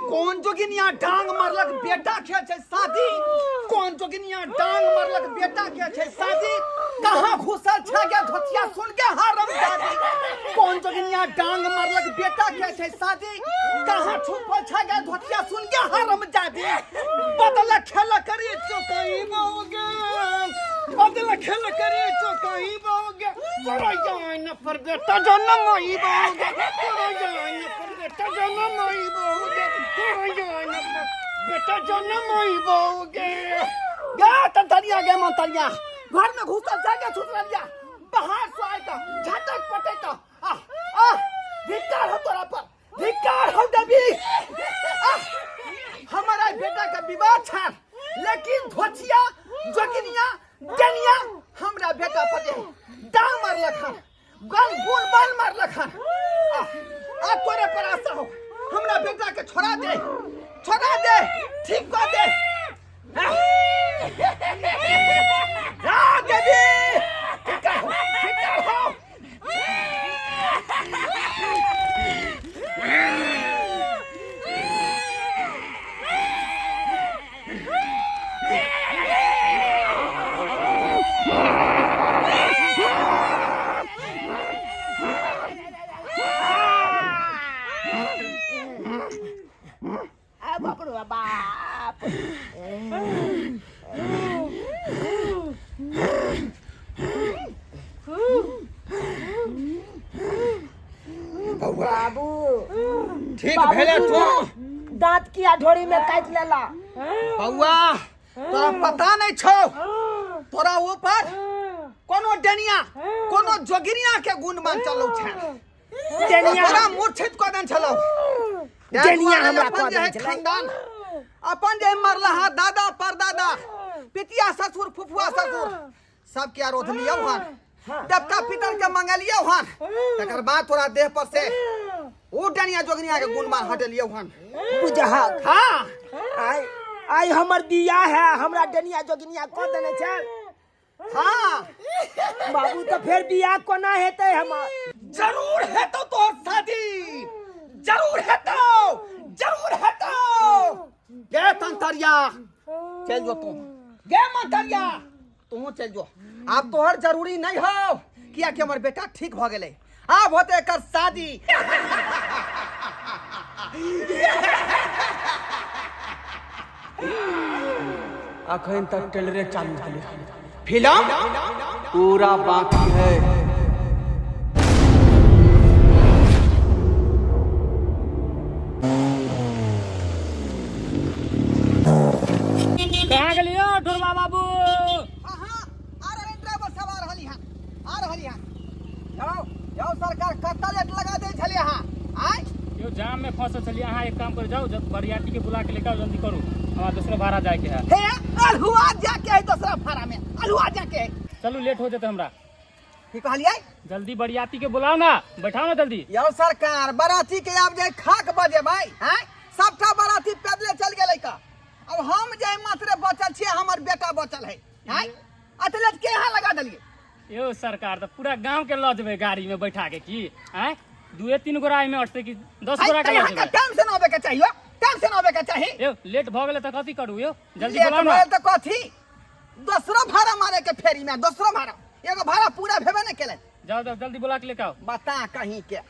कौन जोगिनिया डांग मारलक बेटा के छै शादी कौन जोगिनिया डांग मारलक बेटा के छै शादी कहां घुसल छ गे धोतिया सुन के हरम दादी कौन जोगिनिया डांग मारलक बेटा के छै शादी कहां छुपल छ गे धोतिया सुन के हरम दादी बदल खेल करे चोकई बोगे बदल खेल करे चोकई बोगे तोरा जान पर बेटा जन्म होई बोगे तोरा जान पर बेटा जन्म होई बोगे तोरा जान पर बेटा जन्म होई बोगे गा तंतरिया गे मंतरिया घर में घुसल जाके छुटलिया बाहर से आइता झटक पटैता आ धिक्कार हो तोरा पर धिक्कार हो दबी हमारा बेटा का विवाह था लेकिन धोतिया जोगिनिया डनिया हमरा बेटा पर डांग मारलक हन गल बोल बाल मारलक हन आ तोरे पर आशा हो हमरा बेटा के छोड़ा दे ठीक कर दे आ देवी ठीक हो बाप बाबू ठीक भेले तू दांत किया ढोरी में काट लेला बउआ तोरा पता नहीं छौ तोरा ऊपर कोनो डनिया कोनो जोगिनिया के गुणमान चलौ छै डनिया तोरा मूर्छित क देन छलौ डनिया हमरा कह जे दे खानदान अपन जे मरला दादा परदादा पितिया ससुर फुफुआ ससुर सब के आरोध लियौ हन देवता पितर के मंगलियौ हन तकर बाद तोरा देह पर से ओ डनिया जोगिनिया के गुणमान हटेलियौ हन बुझा हां आई हमर बियाह है हमरा डनिया जोगिनिया कह देने छै हां बाबू तो फिर बियाह कोना हेतै हमर जरूर हेतौ तोहर शादी जरूर हेतौ गे तंतरिया चल जो तू गे मंतरिया तू चल जो अब तोहर जरूरी नहीं हो किया कि हमर बेटा ठीक भ गेलै अब होते एकर शादी अखन तक ट्रेलरे चालू भेलै फिल्म पूरा बाकी है कहाँ गेलियो ढोलबा बाबू आ रहली हन जाओ सरकार कत्ता लेट लगा दे छलिए हां आय यो जाम में फंसल छलिए अहाँ एक काम कर जाओ जब बरियाती के बुला के लेकर जल्दी करू हमारा दूसरा भाड़ा जाए के है हे अलहुआ जाके है दूसरा भाड़ा में अलहुआ जाके चलू लेट हो जाते हमरा की कहलिए जल्दी बरियाती के बुलाओ ना बैठाओ ना जल्दी यो सरकार बराती के आब जाए खाक बजे भाई हैं सबटा बराती पैदले चल गेलै का अब हम जे मात्र बचल छिए हमर बेटा बचल है हैं अतलेट के यहाँ लगा देलिए यो सरकार तो पूरा गांव के लऽ जेबै गाड़ी में बैठा के की हैं 2-3 गोरा में अटते कि 10 गोरा के लऽ जेबै टेंशन होबे के चाहिए टेंशन होबे के चाहिए यो लेट भ गेलै त कथि करू यो जल्दी लेट बुलाओ ना भेल त कथी दूसरो भाड़ा मारे के फेरी में दूसरो भाड़ा एगो भाड़ा पूरा भेबे नहीं केले जाओ जाओ जल्दी बुला के लेके आओ बता कहीं के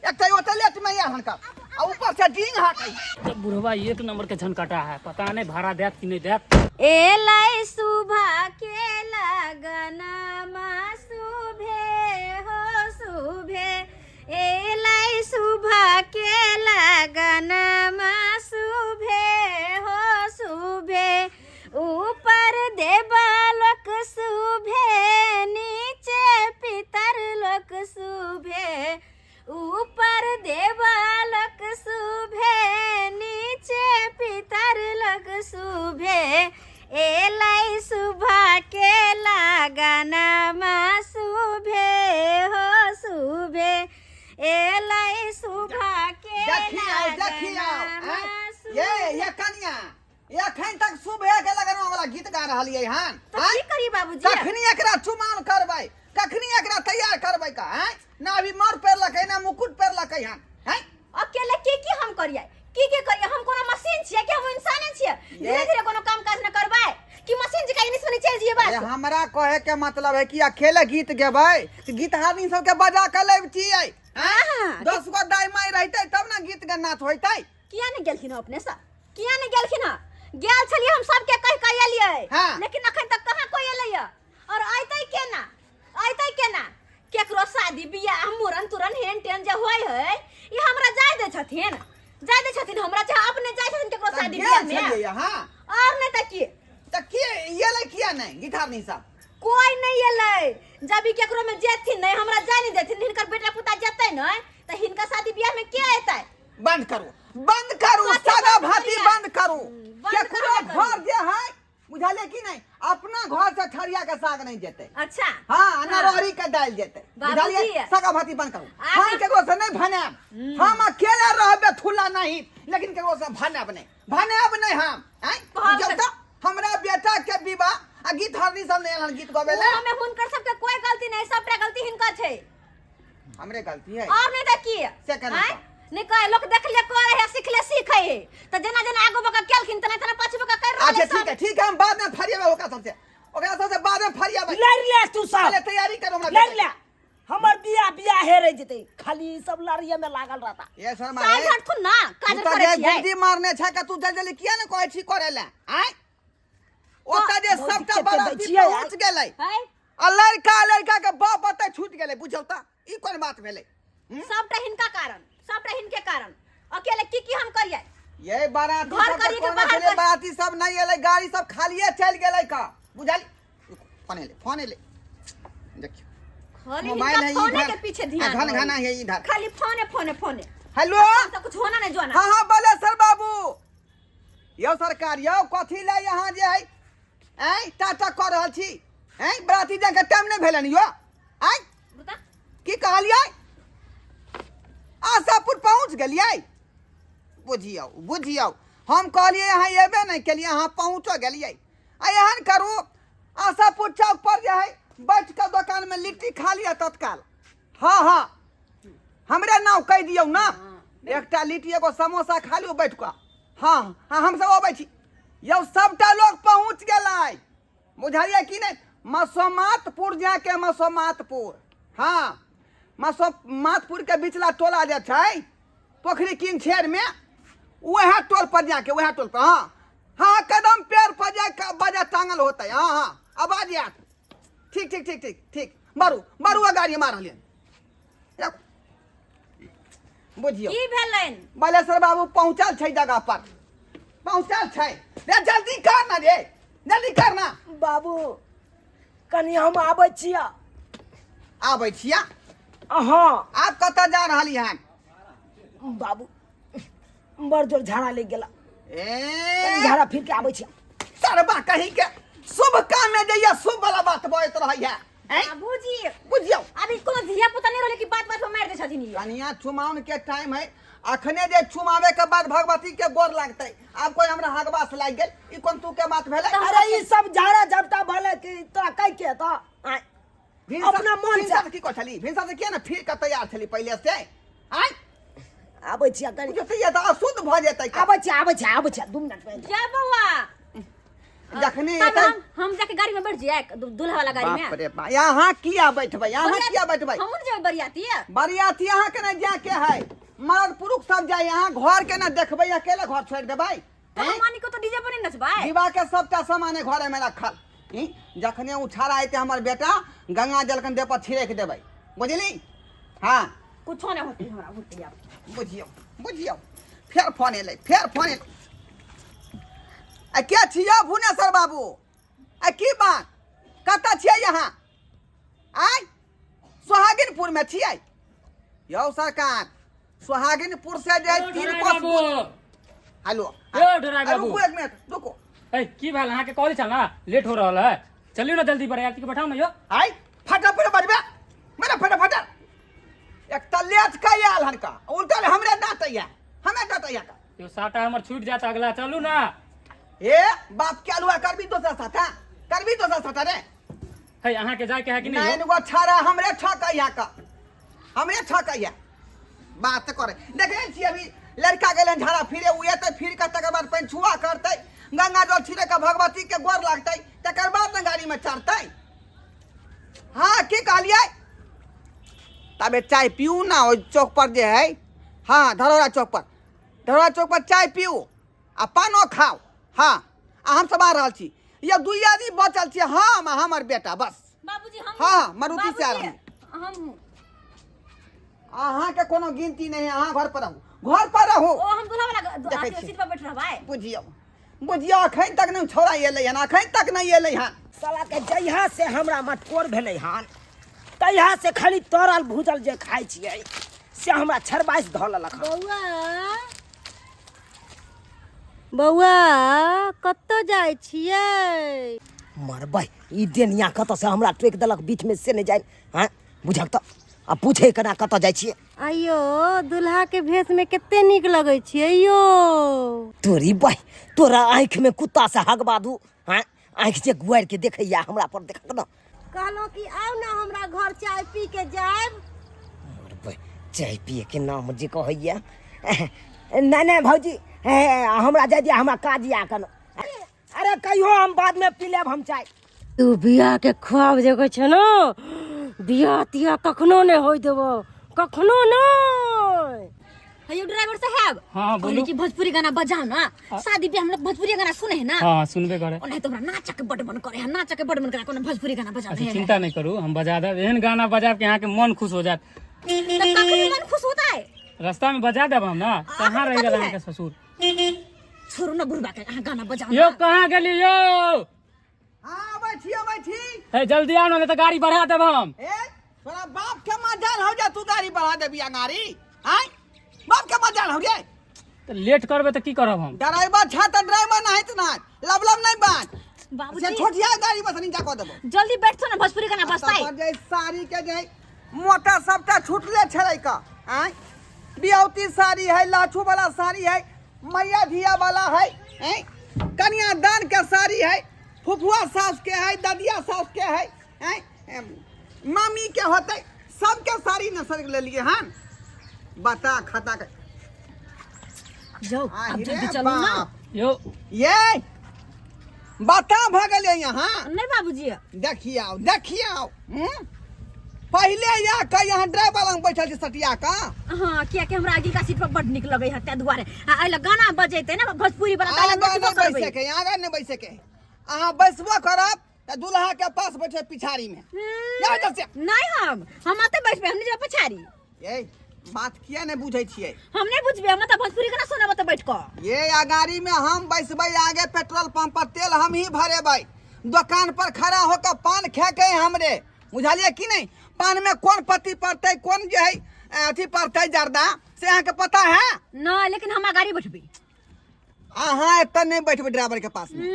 एक तो ओते लेट में यहाँ का और ऊपर से डींग हाकै तो बुढ़वा एक नंबर के झनकटा है पता नहीं भाड़ा देत कि नहीं देत एलाई सुबह के लगनमा सुभे हो सुभे एलाई सुबह के लगनमा सुभे हो सुभे ऊपर देवलोक सुभे नीचे पितर लोक सुभे ऊपर देवलोक सुभे नीचे पितर लोक सुभे एलाई सुबह के लगनमा सुभे हो सुभे एलाई सुबह के लगनमा ये कनिया एखन तक सुबह के लगन वाला गीत गा रहलिए हन तो की करी बाबूजी कखनी एकरा चुमान करबै कखनी एकरा तैयार करबै का हैं ना अभी मर पेर लकै ना मुकुट पेर लकै हन हैं अकेले की हम करिए की करिए हम छियै कि हम इंसाने छियै धीरे धीरे कोनो काम काज न करबै कि मशीन जका इंग्लिश में चल जिए बस हमरा कहे के मतलब है कि अकेले गीत गेबै कि गीत हारनी सबके बजा के लेब छियै हां 10 गो दाई माई रहते तब ना गीत गन्नाथ होइतै किया नहीं गेलखिन अपने सब किया नहीं गेलखिन गेल छलिए हम सबके कह के एलिए लेकिन अखन तक कहां कोई एलैया और आइतै केना केकरो शादी बियाह मुरन तुरन हेन टेन जे होय है ई हमरा जाय दे छथिन हमरा चाहे अपने जाय छथिन केकरो शादी बियाह में हां और नहीं त की एलै किया नहीं गिटार नहीं सब कोई नहीं एलै जब ई केकरो में जेथिन नहीं हमरा जाय नहीं देथिन हिनकर बेटा पुता जेतै नहीं त हिनका शादी बियाह में के एतै बंद करू सादा भाती बंद करू केकरो घर जे है बुझाले कि नहीं अपना घर से ठरिया के साग नहीं जेते अच्छा हां अनरहरी के दाल जेते बुझालिए सागा भाती बंद करू हम केकरो से नहीं भनेब हम अकेले रहबे थुला नहीं लेकिन केकरो से भनेब नहीं हम जब तक हमरा बेटा के विवाह आ गीत हरनी सब नहीं एलन गीत गवेले हमें हुनकर सबके कोई गलती नहीं सबटा गलती हिनका छै हमरे गलती है और नहीं त की से केना नहीं कहे लोग देखले करे है सिखले सीखे है त जना आगो बका केलखिन तना पाछू बका कर रहले अच्छा ठीक है हम बाद में फरियाबे ओकरा सबसे बाद में फरियाबे लड़ ले तू सब पहले तैयारी कर हमरा लड़ ले हमर बियाह हेरे जते खाली सब लड़िए में लागल रहता ये शर्मा साइड हट खुन ना काज करे छी गुंडी मारने छै का तू जल्दी किया न कहै छी करे ले आय ओता जे सबटा बराती पहुंच गेलै है आ लड़का के बाप बते छूट गेलै बुझौ त ई कोन बात भेलै सबटा हिनके कारण अकेले की हम करिए ये बाराती घर सब करी के कोन बाहर चले बाराती सब नहीं एलै गाड़ी सब खालिए चल गेलै का बुझाली फोन ले देखियो खाली मोबाइल है फोन इधर के पीछे ध्यान घन है इधर खाली फोन हेलो तो कुछ होना नहीं जोना हां बोले सर बाबू यो सरकार यो कथी ले यहां जे है टाटा कर रहल छी बराती जाके टाइम नहीं भेलन यो बता की कहलियै आशापुर पहुंच गेलियै बुझियौ हम कहलियै यहाँ एबे नहीं केलियै यहाँ पहुंचो गेलियै आ एहन करू आशापुर चौक पर जे है बैठ के दुकान में लिट्टी खा लिया तत्काल हाँ हमरे नाम कह दियौ ना एकटा लिट्टी एगो समोसा खा लियो बैठ के हाँ हम सब अबै छी यौ सबटा लोग पहुंच गेलै बुझलियै कि नहीं मसोमातपुर जाके मसोमातपुर हाँ मसोमातपुर के बिचला टोला जे छै पोखरी किंग छेड़ में वह टोल पर जाके वह टोल पर हाँ कदम पैर पर जाके बजा टांगल होता है हाँ आवाज आत ठीक बारू गाड़ी मार लियन बुझियो की भेलन बालेश्वर बाबू पहुंचल छै जगह पर पहुंचल छै रे जल्दी कर ना बाबू कनी हम आबै छिया हां आप कत जा रहली हन बाबू बड़ जोर झाड़ा ले गेला ए झाड़ा फिर के आबै छिया सरबा कहीं के शुभ काम में जइया शुभ वाला बात बोलत रहै है बाबूजी बुझियो अभी कोनो धिया पुता नहीं रहले कि बात पर मार दे छथिन ये कनिया चुमावन के टाइम है अखने जे चुमावे के बाद भगवती के गोर लागतै आब कोई हमरा हगवास लाग गेल ई कोन तू के बात भेलै अरे ई सब झाड़ा झपटा भले कि तोरा कह के त अपना मन से की कहली भिनसा से किया ना फिर के तैयार छली पहले से आय आबै छिया कनी जो तैयार त अशुद्ध भ जेतै आबै छिया 2 मिनट में जा बउआ जखने हम जाके गाड़ी में बैठ जाए दूल्हा वाला गाड़ी में बाप रे बा यहां किया बैठबै हम जे बरियाती है बरियाती यहां के ना जाके है मर्द पुरुष सब जाए यहां घर के ना देखबै अकेले घर छोड़ देबै हमानी को तो डीजे पर नहीं नचबै विवाह के सबटा सामान घरे में रखल जखने उछाड़ा आते हमर बेटा गंगा जल के देह पर छिड़क देबै बुझली हां कुछो नहीं होती हमरा होती आप बुझियो फेर फोन एलै आ क्या छियो भुवनेश्वर बाबू आ की बात कत छियै यहाँ आय सोहागिनपुर में छियै यौ सरकार सोहागिनपुर से जे 3 कोस हेलो रुको एक मिनट रुको की भेल अहाँ के कॉल छल ना लेट हो रहल है चलियो ना जल्दी पर यार के बैठाओ ना यो आय फटाफट बढ़बे मेरा फटाफट एक तलेट का आयल हनका उल्टा हमरे डांटैया हमें डांटैया का यो साटा हमर छूट जात अगला चलू ना ए बाप के अलुआ करबी दोसर साथा रे है अहाँ के जाय के है कि नहीं नहीं गो छाड़ा हमरे ठकैया बात करे देखे छी अभी लड़का गेलन झाड़ा फिरे उए तो फिर के तकर बाद पैन गंगा जल छिड़े के भगवती के गोर लगते तकर बाद न गाड़ी में चढ़ते। हाँ की कहलिए तबे चाय पीऊ ना ओ चौक पर जे है। हाँ धरोरा चौक पर चाय पीऊ आ पानो खाओ। हाँ हम सब आ रहल छी ये दुई आदमी बचल छी हम हमर बेटा बस। बाबूजी हम हाँ मारुति से आ रहल हम अहाँ के कोनो गिनती नहीं है। अहाँ घर पर रहू ओ हम दूल्हा वाला देखै छी। सीट पर बैठ रहबै। बुझियो अखन तक नहीं छोड़ा एलै हन अखन तक नहीं एलै हन। साला के जहिया से हमरा मटकोर भेलै हन तहिया से खाली तरल भूजल जे खाइ छियै से हमरा छरबाइस धऽ लेलक हन। बौआ कतऽ जाइ छियै? मरबै ई देनिया कतऽ से हमरा टोकि देलक बीच में से नहीं जाए। हाँ बुझक तो आ पूछे केना कतऽ जाइ छियै। आइयो दुल्हा के भेष में कते नीक लगै छियै यो। तोरी बह तोरा आँख में कुत्ता से हगबा दू। हाँ आँख से गुआर के देखैया हमरा पर देखक न। कहलो कि आओ ना हमरा घर चाय पी के जाएब। मरबै चाय पिए के नाम जे कहैया नहीं भौजी हमरा जाय दिया हमरा काज या कन। अरे कहियो हम बाद में पी लेब हम चाय। तू बियाह के ख्वाब जगह छ न बियाह तिया कखनो नहीं होई देबो कखनो नहीं। हेलो ड्राइवर साहब। हाँ बोलो कि भोजपुरी गाना बजाओ ना। शादी पे हम लोग भोजपुरी गाना सुने हैं ना। हाँ सुनबे करे। नहीं तो हमरा नाच के बड़ मन करे है नाच के बड़ मन करे कोनो भोजपुरी गाना बजा अच्छा चिंता नहीं करू हम बजा देब एहन गाना बजाब के यहाँ के मन खुश हो जात। कखनी मन खुश होता है। रास्ता में बजा देब हम ना कहाँ रह गए अहाँ के ससुर। छोड़ो ना बुढ़बा के गाना बजाओ। यो कहाँ गेली यो। हाँ बैठी है जल्दी आओ ना नहीं तो गाड़ी बढ़ा देब हम। तोरा बाप के मजाल हो जा तू गाड़ी बढ़ा देबी गाड़ी। हाँ बाप के मजाल हो जाए तो लेट करबे तो की करब हम। ड्राइवर छा तो ड्राइवर नहीं तो ना लब नहीं बात बाबूजी छोटिया गाड़ी बस नहीं जा देबो। जल्दी बैठो ना भोजपुरी गाना बजताई। जे साड़ी के जे मोटा सबटा छूटले छलै का। हैं बियौती साड़ी है लाछू वाला साड़ी है मैया धिया वाला है कन्या दान के साड़ी है फुफुआ सास के है ददिया सास के है मामी के होते सबके साड़ी न सर ले लिए हन। बता खाता के जाओ अब जल्दी चलो ना। यो ये बता भगले यहाँ। नहीं बाबूजी देखिए पहले या का यहाँ ड्राइवर लंग बैठल सटिया का। हाँ क्या कि हमरा आगे का सीट पर बड़ निक लगे है ते दुआरे आइला गाना बजेते ना भोजपुरी वाला आगा ताले न बैसे के आगा न बैसे के अहाँ बैसबो करब त दूल्हा के पास बैठे पिछाड़ी में। नहीं हम आते बैठबे हम नहीं पछाड़ी। ये बात किया नहीं बुझे छिए। हम नहीं बुझबे हम त भोजपुरी गाना सुनब त बैठ क। ये गाड़ी में हम बैसबै आगे पेट्रोल पंप पर तेल हम ही भरेबै दुकान पर खड़ा होकर पान खेके हमरे बुझलिए कि नहीं। पान में कौन पत्ती पड़ते कौन जो है अथी पड़ते जर्दा से अहाँ के पता है ना। लेकिन हम गाड़ी बैठबे अहाँ एत नहीं बैठबे ड्राइवर के पास में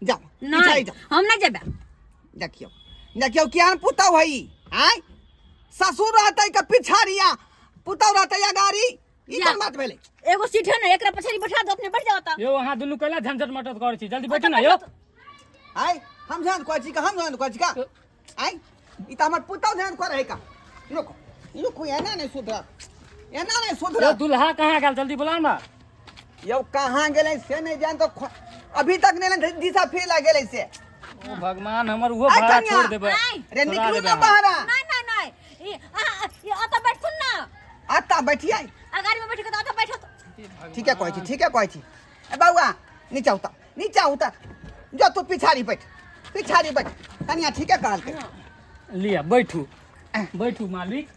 जाओ नहीं हम नहीं जेबे। देखियो कियान पुतौ है हैं ससुर रहते के पिछाड़िया पुतौ रहते या गाड़ी ई कोन बात भेले। एगो सीट है ना एकरा पछाड़ी बैठा दो अपने बैठ जाओ त। यो वहाँ दुनू कैला झंझट मटत करे छी जल्दी बैठो ना यो। आई हम ध्यान कोची का हम ध्यान कोची का आई ई त हमर पुतौ ध्यान करे है का। रुको एना नहीं सुधर यो दुल्हा कहाँ गेल जल्दी बुलाओ ना। यो कहाँ गेले से नहीं जान तो अभी तक नहीं दिशा फिर गेले से। ओ भगवान हमर वो भाड़ा छोड़ देबे। रे निकलू ना बाहर। नहीं ये आता बैठुन ना आता बैठिए गाड़ी में बैठ के आता बैठो तो। ठीक है कहै छी ए बाबूआ नीचे उतर जो तू पिछाड़ी बैठ कनिया ठीक है कहल के लिया बैठू मालिक।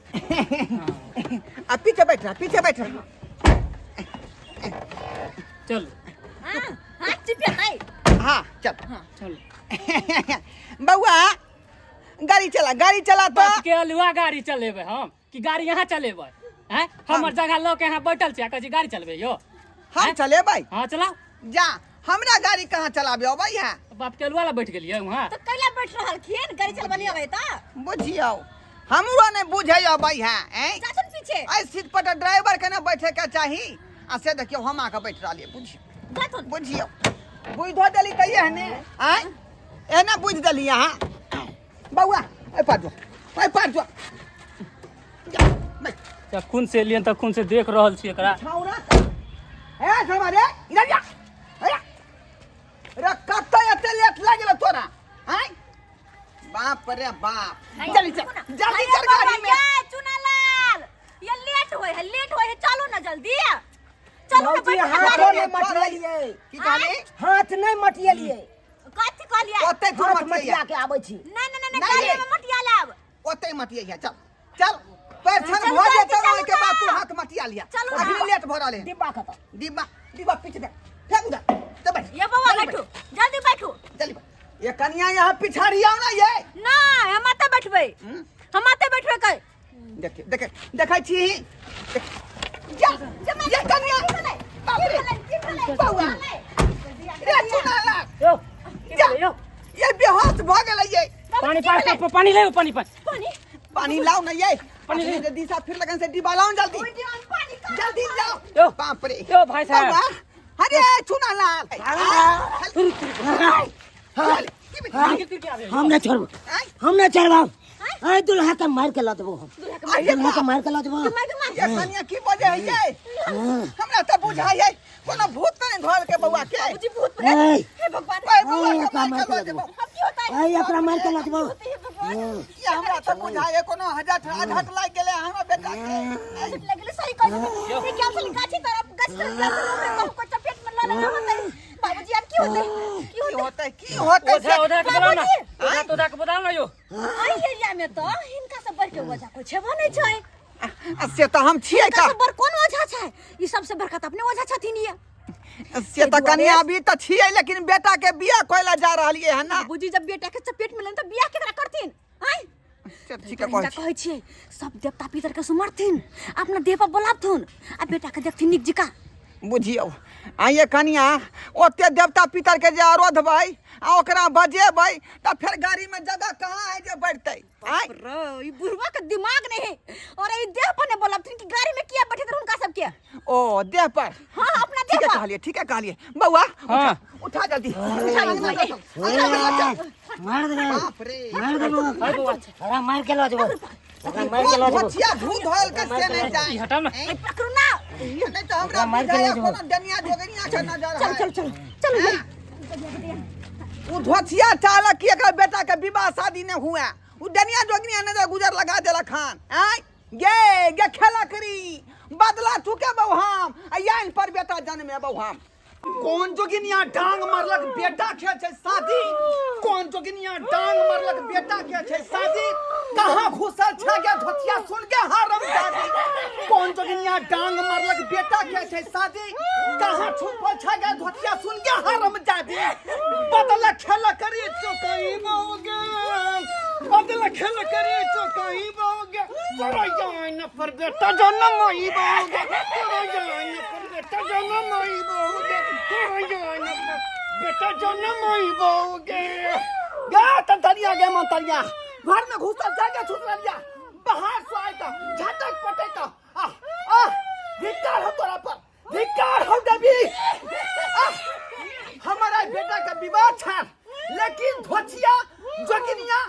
अब पीछे बैठ चल हां चिपे नहीं। हाँ चल चल बउआ गाड़ी चला तो बच के अलुआ गाड़ी चलेबे हम कि गाड़ी यहाँ चलेबे हैं। हमर जगह ल के यहाँ बैठल छी कहै छी गाड़ी चलबे यो। हम चले भाई हाँ चलाओ जा हमरा गाड़ी कहाँ चलाबे अबै है। बाप के अलुआ ला बैठ गेलिए वहाँ तो कैला बैठ रहल खिन गाड़ी चलबली अबे त। बुझियो हमरो ने बुझै अबै है जाथुन पीछे आई सीट पर ड्राइवर के ना बैठे के चाही आ से देखियो हम आके बैठ रहलिए जाथुन बुझियो बुझ धो देली कहिए हने आई एना बुझ देली यहाँ बउआ ए पार जो खून से लिए तक खून से देख रहल छी एकरा। छौरा ए हमारे इधर जा बाप रे बाप जल्दी चल जल्दी चल गाड़ी में चुनालाल ये लेट होए है चलो ना जल्दी चलो ना भौजी बैठ हाथ नहीं मटियलिए की कहले हाथ नहीं मटियलिए कथि कहलिए ओते तू हाथ मत मटिया के आबै छी नहीं गाड़ी में मटिया लाब ओते मत ये चल चल पैसा हो जाए तो के बाद तू हाथ मटिया लिया चलो अभी लेट भरल है डिब्बा खत्म डिब्बा पीछे दे फेंक उधर तो बैठ ये बाबा बैठो जल्दी बैठो जल्दी बैठ ये कन्या यहाँ पिछाड़ी आओ ना ये ना हम आते बैठबे कई देखे देखे देखै छी जा ये कन्या बाप रे बउआ रे चुनाला यो जा ये बेहोश भ गेलै ये पानी ले पानी पानी लाओ ना ये पानी ले। दिशा फिर लगन से डिब्बा लाओ जल्दी जल्दी लाओ यो। बाप रे यो भाई साहब। बउआ, अरे चुनाला हम नहीं छोड़बो हम नहीं छोड़बो ए दुल्हा के मार के ला देबो दुल्हा के मार के ला देबो ये कन्या की वजह है ये हमरा त बुझाई है कोनो भूत नहीं धोल के बउआ के बाबूजी भूत ए हे भगवान बउआ ए, के मार के देबो। देबो अब की होता है ए एकरा मार के ला देबो ये हमरा त बुझाई है कोनो हजट लाग गेले हमरा बेटा के लगले सही कह ये क्या चल गाछी तरफ गछ तरफ को चपेट में ला लगा होता है बाबूजी अब की होता है की होता ओझा ओझा के बोलाओ ना बाबूजी। ओझा के बोलाओ ना यो आई एरिया में तो हिनका सब बढ़ के वजह को छेबो नहीं छै से त हम छियै हिनका का सब बड़ कोन वजह छै ई सबसे बड़का त अपने वजह छथिन ये से त कन्या अभी त छियै लेकिन बेटा के बियाह कोइला जा रहलिए है ना बाबूजी जब बेटा के चपेट में लेन त बियाह केकरा करथिन आई से ठीक है हिनका कहै छियै सब देवता पितर के सुमरथिन अपना देह पर बोलावथुन आ बेटा के देखथिन निक जिका बुझियौ आइए कनिया ओते देवता पितर के जे आरोधबै आ ओकरा बजेबै त फिर गाड़ी में जगह कहाँ है जे बैठतै आय रो ई बुढ़वा के दिमाग नहीं है और ई देह पर ने बोलावथिन कि गाड़ी में किया बैठे उनका सब के ओ देह पर हां अपना देह पर ठीक है कहलिए बउआ हाँ। उठा जल्दी मार दे बाप रे मार देबो हाय बउआ एकरा मार के ला देबो एकरा मार के ला देबो भचिया भूत होल के से नहीं जाए हटा ना ए पकड़ू ना नहीं तो हमरा मार के ले बुझाया जाओ। कोनो दनिया जोगनिया के नजर है चल उ धोतिया चालक की एकरा बेटा के विवाह शादी ने हुआ उ दनिया जोगनिया नजर गुजर लगा देला खान आय गे खेला करी बदला चुके बहु हम याइन पर बेटा जन्मे बहु हम कौन जोगिनिया डांग मारलक बेटा के छै शादी कौन जोगिनिया डांग मारलक बेटा के छै शादी कहां घुसल छ गे धोतिया सुन के हरम दादी कौन जोगिनिया डांग मारलक बेटा के छै शादी कहां छुपल छ गे धोतिया सुन के हरम दादी बदला खेल करी चुकई बोगे बदला खेल करी चुकई बोगे तोरा जान पर बेटा जन्म होई बोगे तोरा जान पर बेटा जन्म होई बोगे बेटा जन्म होई बोगे गा तंतरिया गे मंतरिया घर में घुसल जाके छुटलिया बाहर से आएगा झटक पटेगा धिक्कार हो तोरा पर धिक्कार हो देवी हमारा बेटा का विवाह था लेकिन धोतिया जोगिनिया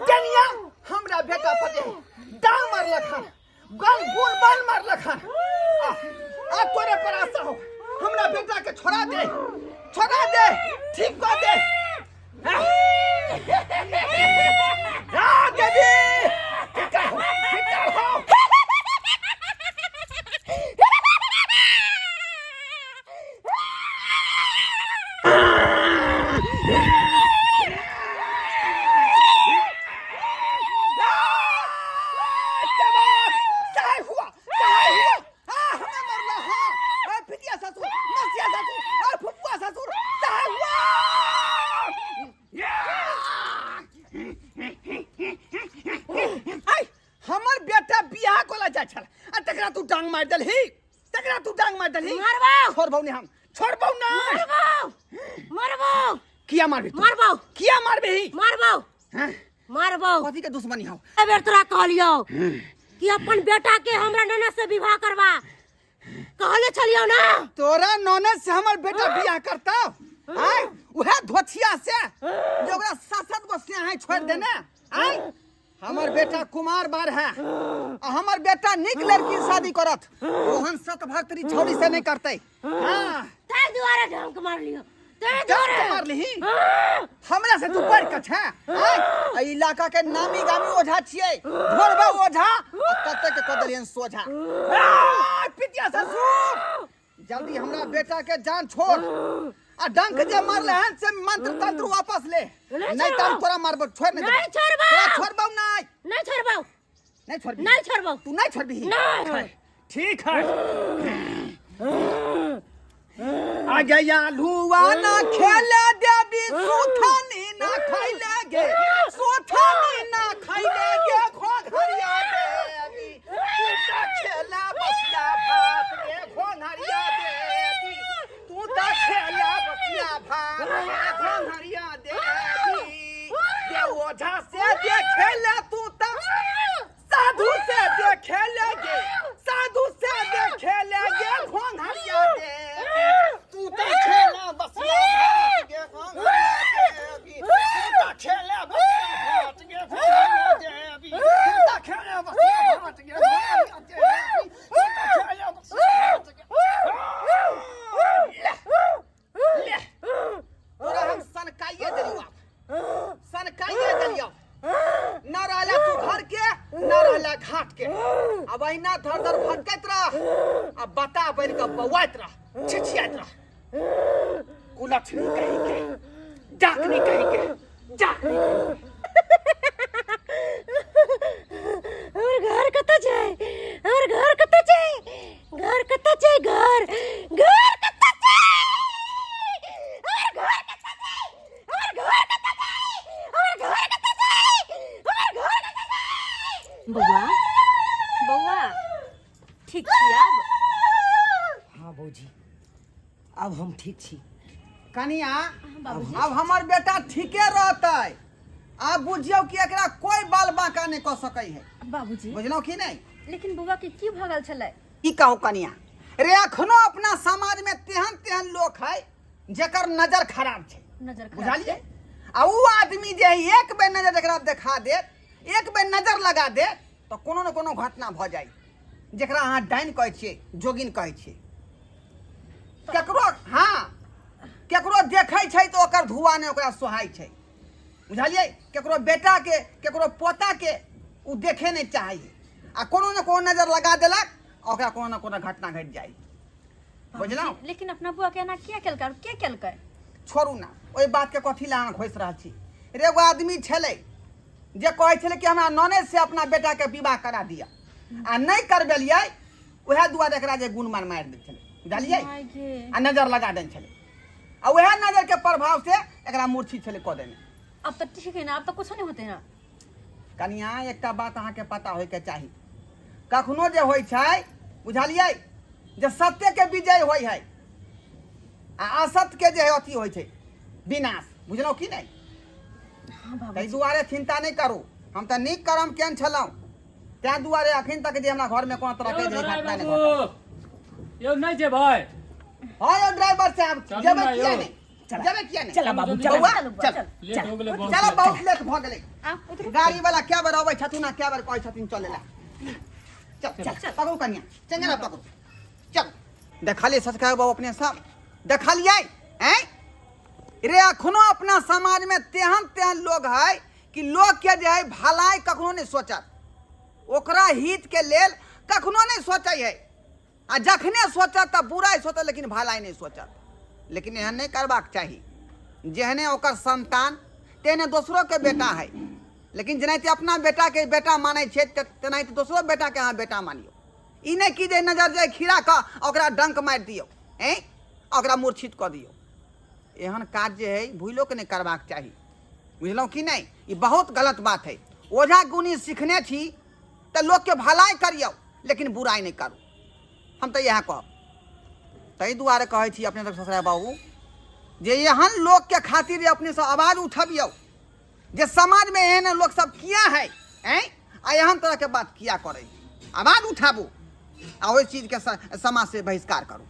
डनिया हमरा बेटा पर डांग मारलक हन गल बोल बाल मारलक हन आ तोरे पर आशा हो हमरा बेटा के छोड़ा दे ठीक कर दे देवी ठीक हो हमर बेटा बियाह कोला जा छल आ तकरा तू डांग मार दलही मारबो छोड़बौ ने हम छोड़बौ ना मारबो किया मारबे तू? मारबो किया मारबे ही मारबो हैं? मारबो कथी के दुश्मनी हो बेर तोरा कहलियो कि अपन बेटा के हमरा ननद से विवाह करवा कहले छलियो ना तोरा ननद से हमर बेटा बियाह करता हैं उहे धोतिया से जो ओकरा सासत गो से है छोड़ देने हैं हमर बेटा कुमार बार है आ हमर बेटा निक लड़की से शादी करत ओहन सत भक्तरी छौरी से नहीं करते हां तार दुआरे ढंग मार लियो डंक मार ली हमरा से तू बढ़ के छे ए इलाका के नामी गामी ओझा छिए ढोरबा ओझा कते के कदलियन सोझा पितिया ससुर जल्दी हमरा बेटा के जान छोड़ आ डंक जे मारले हन से मंत्र तंत्र वापस ले नहीं त तोरा मारब छोड़ नहीं छोड़बौ नहीं छोड़बौ नहीं छोड़बौ तू नहीं छोड़बी नहीं ठीक है आ गया लुआ ना खेले देवी सुथनी ना खैले गे सुथनी ना खैले गे खोघरिया देवी तू त खेला बसिया भात गे खोघरिया देवी तू त खेला बसिया भात गे खोघरिया देवी ये ओझा से देखेले तू त साधु से देखेले गे साधु से देखेले गे खोघरिया देवी तू त खेला बसिया भात गे खोघरिया देवी तू त खेला बसिया भात गे खोघरिया देवी तू त खेला बसिया भात गे खोघरिया देवी तू त खेला बसिया भात गे ले तोरा हम सनकाइए देलियो सनकाइए देलियो न रहला तू घर के न रहला घाट के अब अहिना धर धर भटकैत रह अब बता बन के बौआइत रह छिछियाइत रह कुलक्षणी कही के डाकनी कही के डाकनी और घर कत जाए और घर कत जाए घर कत जाए घर घर कत जाए और घर कत जाए और घर कत जाए और घर कत जाए और घर कत जाए बौआ बौआ ठीक छी अब हाँ बौजी अब हम ठीक छी कनिया अब हमर बेटा ठीके रहतै आप बुझियो कि एकरा कोई बाल बांका नहीं क सकै है बाबूजी बुझलौ कि नहीं लेकिन बौआ के की भगल छलै की कहूं कनिया रे अखनो अपना समाज में तेहन तेहन लोग है जेकर नजर खराब छै नजर खराब बुझलिए आ ऊ आदमी जे एक बेर नजर एकरा देखा दे एक बेर नजर लगा दे तो कोनो न कोनो घटना भ जाई जेकरा अहाँ डाइन कहै छियै जोगिन कहै छियै केकरो हाँ केकरो देखै छै तो ओकर धुआ ने ओकरा सोहाय छै बुझलिए केकरो बेटा के केकरो पोता के ऊ देखे नहीं चाहिए आ कोनो न कोनो नजर लगा देलक ओकरा कोनो न कोनो घटना घट जाई बुझलौ लेकिन अपना बुआ के एना किया केलकै और के केलकै छोड़ू ना ओई बात के कथी ला अहाँ घोष रहल छी रे एगो आदमी छलै जे कहै छलै कि हमरा ननद से अपना बेटा के विवाह करा दिया आ नहीं करबेलियै ओहे दुआरे एकरा जे गुणमान मारि दै छलै बुझलियै आ नजर लगा दै छलै आ ओहे नजर के प्रभाव से एकरा मूर्छित छलै कऽ देने अब तो ठीक है ना अब तो कुछ नहीं होते ना कनिया एकटा बात अहाँ के पता होय के चाही कखनो जे होय छै बुझलियै जे सत्य के विजय होय है आ असत्य के जे अथी होय छै विनाश बुझलौ कि नहीं ताहि दुआरे चिंता नहीं करू हम तो नीक कर्म केन छलौ तै दुआरे अखन तक जे हमरा घर में कोनो तरह के जे घटना नहीं घटल यो नहीं जे भाई हां यो ड्राइवर साहब चलू जेबे ना किया यौ। नहीं जेबे किया नहीं चला बाबू चला बौआ चल लेट हो गेलै बहुत चलो बहुत लेट भ गेलै आ उतरू गाड़ी वाला क्या बेर अबै छथुन आ क्या बेर कहै छथिन चले ला चल चल पकड़ू कनिया चंगरा पकड़ू चल देखलिए ससका बाबू अपने सब देखलिए हैं रे अखनो अपना समाज में तेहन तेहन लोग है कि लोग के जे है भलाई कखनो नहीं सोचत ओकरा हित के लेल कखनो नहीं सोचै है आ जखने सोचत त बुराई सोचत लेकिन भलाई नहीं सोचत लेकिन एहन नहीं करबाक चाही जेहने ओकर संतान तेहने दोसरो के बेटा है लेकिन जेनाहिते अपना बेटा के बेटा मानै छै तेनाहिते दोसरो बेटा के अहाँ बेटा मानियो ई नहीं कि जे नजर जाए खीरा का ओकरा डंक मारि दियौ हैं ओकरा मूर्छित कऽ दियौ एहन काज जे है भूलो के नहीं करबाक चाही बुझलौ कि नहीं ई बहुत गलत बात है ओझा गुनी सीखने छी तो लोग के भलाई करियौ लेकिन बुराई नहीं करू हम तो यह कहब ताहि दुआरे कहै छी अपने सब ससुरा बाबू जे एहन लोग के खातिर अपने से आवाज उठबियौ जे समाज में एहन लोग सब किया है हैं आ एहन तरह के बात किया करे आवाज उठाबू आ ओहि चीज के समाज से बहिष्कार करू